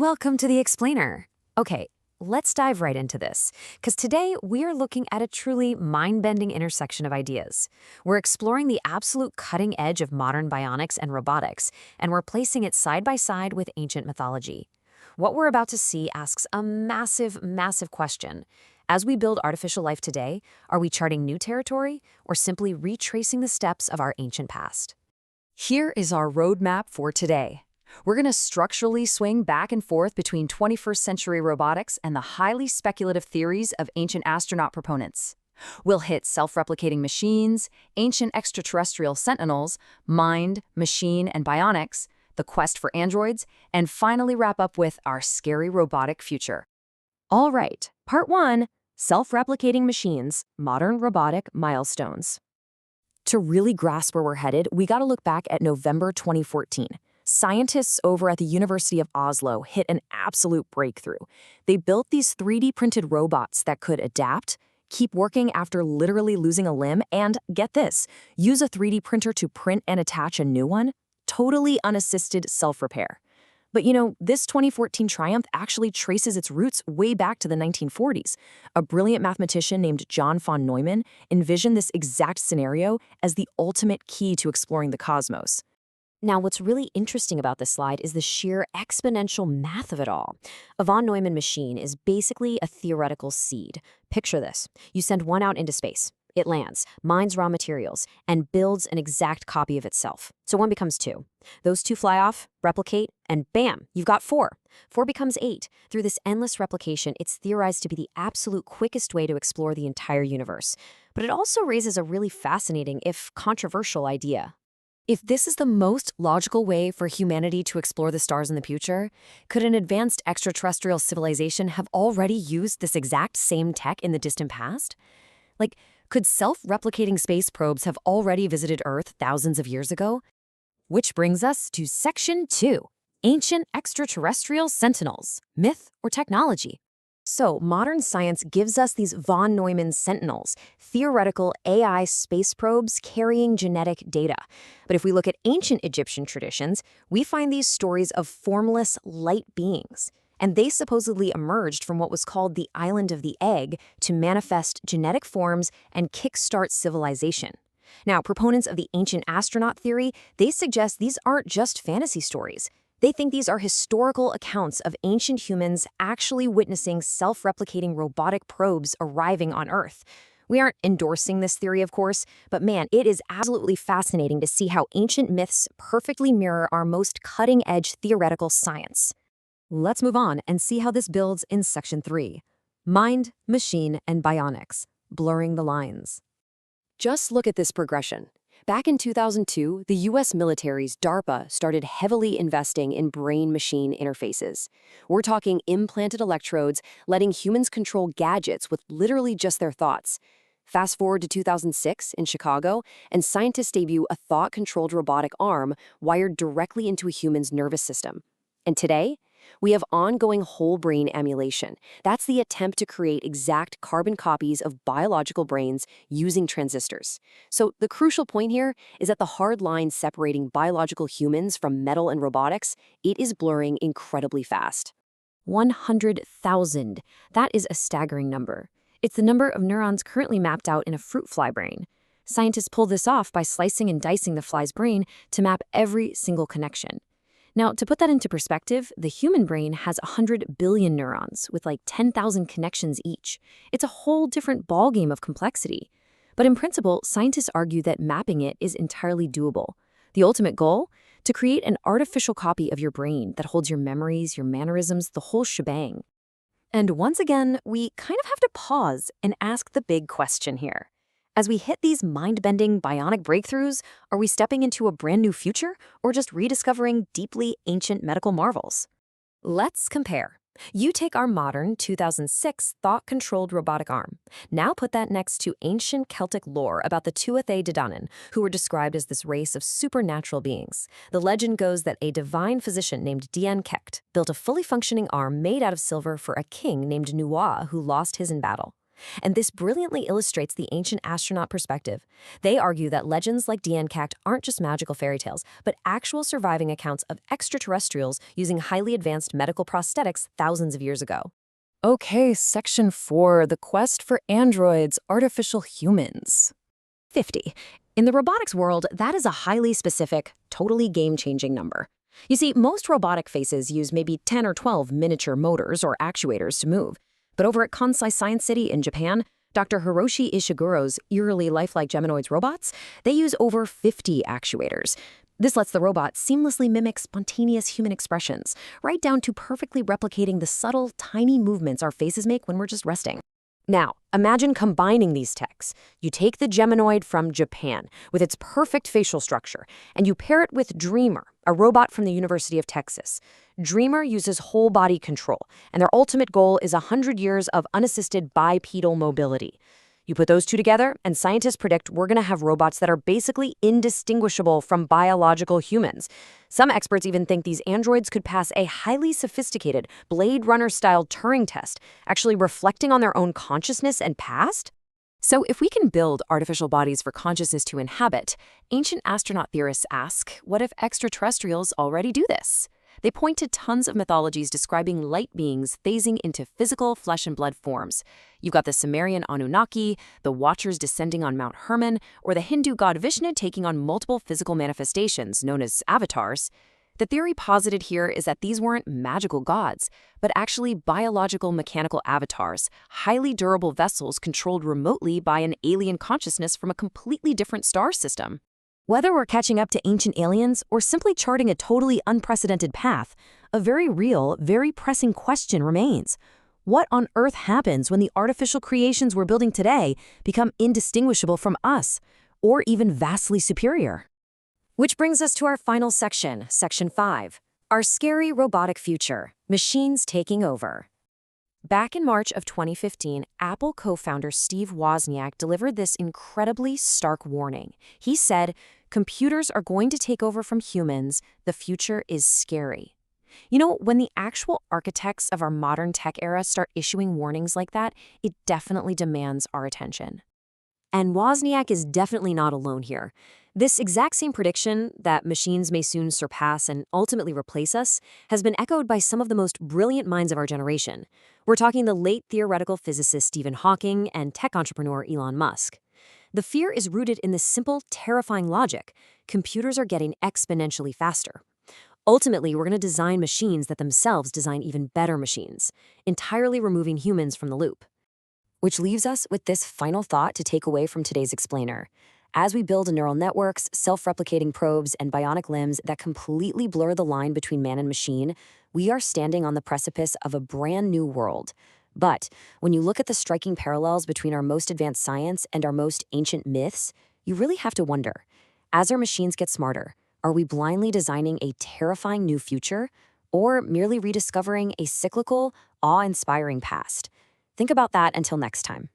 Welcome to the Explainer. Okay, let's dive right into this, because today we are looking at a truly mind-bending intersection of ideas. We're exploring the absolute cutting edge of modern bionics and robotics, and we're placing it side by side with ancient mythology. What we're about to see asks a massive, massive question. As we build artificial life today, are we charting new territory or simply retracing the steps of our ancient past? Here is our roadmap for today. We're going to structurally swing back and forth between 21st century robotics and the highly speculative theories of ancient astronaut proponents. We'll hit self-replicating machines, ancient extraterrestrial sentinels, mind, machine, and bionics, the quest for androids, and finally wrap up with our scary robotic future. All right, part 1, self-replicating machines, modern robotic milestones. To really grasp where we're headed, we got to look back at November 2014. Scientists over at the University of Oslo hit an absolute breakthrough. They built these 3D printed robots that could adapt, keep working after literally losing a limb, and get this, use a 3D printer to print and attach a new one, totally unassisted self-repair. But this 2014 triumph actually traces its roots way back to the 1940s. A brilliant mathematician named John von Neumann envisioned this exact scenario as the ultimate key to exploring the cosmos. Now, what's really interesting about this slide is the sheer exponential math of it all. A von Neumann machine is basically a theoretical seed. Picture this. You send one out into space. It lands, mines raw materials, and builds an exact copy of itself. So one becomes two. Those two fly off, replicate, and bam, you've got four. Four becomes eight. Through this endless replication, it's theorized to be the absolute quickest way to explore the entire universe. But it also raises a really fascinating, if controversial, idea. If this is the most logical way for humanity to explore the stars in the future, could an advanced extraterrestrial civilization have already used this exact same tech in the distant past? Could self-replicating space probes have already visited Earth thousands of years ago? Which brings us to Section 2, Ancient Extraterrestrial Sentinels, Myth or Technology. So, modern science gives us these von Neumann sentinels, theoretical AI space probes carrying genetic data. But if we look at ancient Egyptian traditions, we find these stories of formless light beings. And they supposedly emerged from what was called the Island of the Egg to manifest genetic forms and kickstart civilization. Now, proponents of the ancient-astronaut theory, they suggest these aren't just fantasy stories. They think these are historical accounts of ancient humans actually witnessing self-replicating robotic probes arriving on Earth. We aren't endorsing this theory, of course, but man, it is absolutely fascinating to see how ancient myths perfectly mirror our most cutting-edge theoretical science. Let's move on and see how this builds in Section 3, Mind, Machine, and Bionics, Blurring the Lines. Just look at this progression. Back in 2002, the U.S. military's DARPA started heavily investing in brain-machine interfaces. We're talking implanted electrodes letting humans control gadgets with literally just their thoughts. Fast forward to 2006 in Chicago, and scientists debut a thought-controlled robotic arm wired directly into a human's nervous system. And today, we have ongoing whole-brain emulation. That's the attempt to create exact carbon copies of biological brains using transistors. So the crucial point here is that the hard line separating biological humans from metal and robotics, it is blurring incredibly fast. 100,000. That is a staggering number. It's the number of neurons currently mapped out in a fruit fly brain. Scientists pull this off by slicing and dicing the fly's brain to map every single connection. Now, to put that into perspective, the human brain has 100 billion neurons with like 10,000 connections each. It's a whole different ballgame of complexity. But in principle, scientists argue that mapping it is entirely doable. The ultimate goal? To create an artificial copy of your brain that holds your memories, your mannerisms, the whole shebang. And once again, we kind of have to pause and ask the big question here. As we hit these mind-bending bionic breakthroughs, are we stepping into a brand new future or just rediscovering deeply ancient medical marvels? Let's compare. You take our modern 2006 thought-controlled robotic arm. Now put that next to ancient Celtic lore about the Tuatha De Danann, who were described as this race of supernatural beings. The legend goes that a divine physician named Dian Cecht built a fully functioning arm made out of silver for a king named Nuwa who lost his in battle. And this brilliantly illustrates the ancient astronaut perspective. They argue that legends like Diancact aren't just magical fairy tales, but actual surviving accounts of extraterrestrials using highly advanced medical prosthetics thousands of years ago. Okay, Section 4, the quest for androids, artificial humans. 50. In the robotics world, that is a highly specific, totally game-changing number. You see, most robotic faces use maybe 10 or 12 miniature motors or actuators to move. But over at Kansai Science City in Japan, Dr. Hiroshi Ishiguro's eerily lifelike Geminoids robots, they use over 50 actuators. This lets the robot seamlessly mimic spontaneous human expressions, right down to perfectly replicating the subtle, tiny movements our faces make when we're just resting. Now, imagine combining these techs. You take the Geminoid from Japan with its perfect facial structure, and you pair it with Dreamer, a robot from the University of Texas. Dreamer uses whole-body control, and their ultimate goal is 100 years of unassisted bipedal mobility. You put those two together, and scientists predict we're going to have robots that are basically indistinguishable from biological humans. Some experts even think these androids could pass a highly sophisticated Blade Runner-style Turing test, actually reflecting on their own consciousness and past. So if we can build artificial bodies for consciousness to inhabit, ancient astronaut theorists ask, what if extraterrestrials already do this? They point to tons of mythologies describing light beings phasing into physical flesh and blood forms. You've got the Sumerian Anunnaki, the Watchers descending on Mount Hermon, or the Hindu god Vishnu taking on multiple physical manifestations known as avatars. The theory posited here is that these weren't magical gods, but actually biological mechanical avatars, highly durable vessels controlled remotely by an alien consciousness from a completely different star system. Whether we're catching up to ancient aliens or simply charting a totally unprecedented path, a very real, very pressing question remains. What on earth happens when the artificial creations we're building today become indistinguishable from us, or even vastly superior? Which brings us to our final section, Section 5, our scary robotic future, machines taking over. Back in March of 2015, Apple co-founder Steve Wozniak delivered this incredibly stark warning. He said, computers are going to take over from humans. The future is scary. You know, when the actual architects of our modern tech era start issuing warnings like that, it definitely demands our attention. And Wozniak is definitely not alone here. This exact same prediction that machines may soon surpass and ultimately replace us has been echoed by some of the most brilliant minds of our generation. We're talking the late theoretical physicist Stephen Hawking and tech entrepreneur Elon Musk. The fear is rooted in this simple, terrifying logic. Computers are getting exponentially faster. Ultimately, we're going to design machines that themselves design even better machines, entirely removing humans from the loop. Which leaves us with this final thought to take away from today's explainer. As we build neural networks, self-replicating probes, and bionic limbs that completely blur the line between man and machine, we are standing on the precipice of a brand new world. But when you look at the striking parallels between our most advanced science and our most ancient myths, you really have to wonder, as our machines get smarter, are we blindly designing a terrifying new future, or merely rediscovering a cyclical, awe-inspiring past? Think about that until next time.